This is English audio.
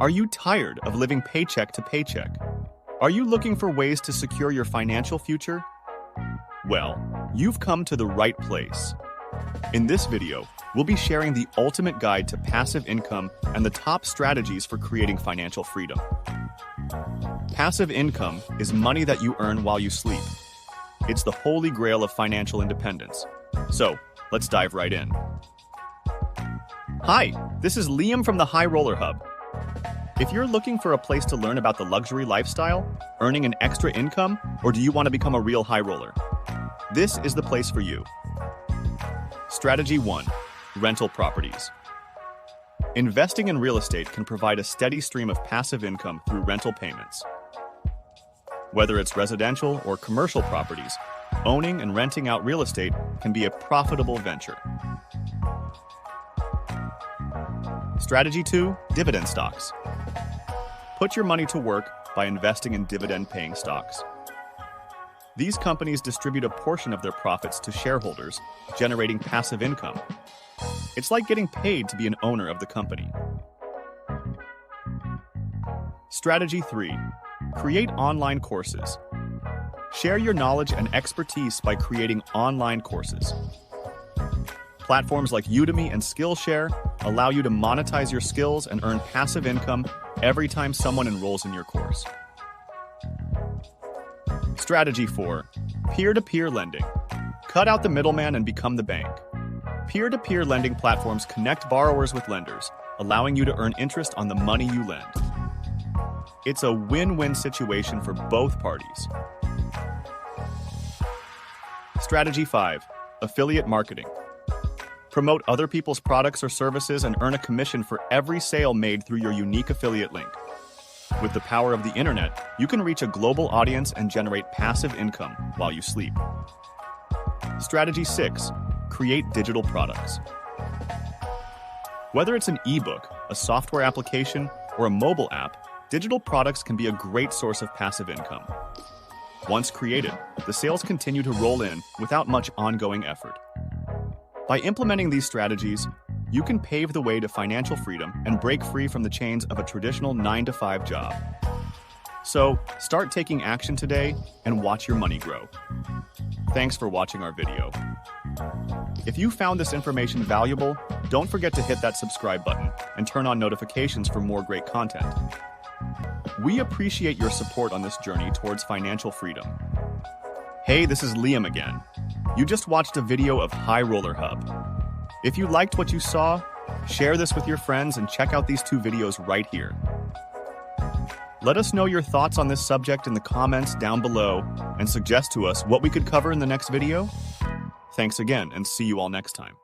Are you tired of living paycheck to paycheck? Are you looking for ways to secure your financial future? Well, you've come to the right place. In this video, we'll be sharing the ultimate guide to passive income and the top strategies for creating financial freedom. Passive income is money that you earn while you sleep. It's the holy grail of financial independence. So, let's dive right in. Hi, this is Liam from the High Roller Hub. If you're looking for a place to learn about the luxury lifestyle, earning an extra income, or do you want to become a real high roller? This is the place for you. Strategy 1. Rental properties. Investing in real estate can provide a steady stream of passive income through rental payments. Whether it's residential or commercial properties, owning and renting out real estate can be a profitable venture. Strategy 2. Dividend stocks. Put your money to work by investing in dividend-paying stocks. These companies distribute a portion of their profits to shareholders, generating passive income. It's like getting paid to be an owner of the company. Strategy 3. Create online courses. Share your knowledge and expertise by creating online courses. Platforms like Udemy and Skillshare allow you to monetize your skills and earn passive income every time someone enrolls in your course. Strategy 4. Peer-to-peer lending. Cut out the middleman and become the bank. Peer-to-peer lending platforms connect borrowers with lenders, allowing you to earn interest on the money you lend. It's a win-win situation for both parties. Strategy 5. Affiliate marketing. Promote other people's products or services and earn a commission for every sale made through your unique affiliate link. With the power of the internet, you can reach a global audience and generate passive income while you sleep. Strategy 6. Create digital products. Whether it's an ebook, a software application, or a mobile app, digital products can be a great source of passive income. Once created, the sales continue to roll in without much ongoing effort. By implementing these strategies, you can pave the way to financial freedom and break free from the chains of a traditional 9-to-5 job. So, start taking action today and watch your money grow. Thanks for watching our video. If you found this information valuable, don't forget to hit that subscribe button and turn on notifications for more great content. We appreciate your support on this journey towards financial freedom. Hey, this is Liam again. You just watched a video of High Roller Hub. If you liked what you saw, share this with your friends and check out these 2 videos right here. Let us know your thoughts on this subject in the comments down below and suggest to us what we could cover in the next video. Thanks again and see you all next time.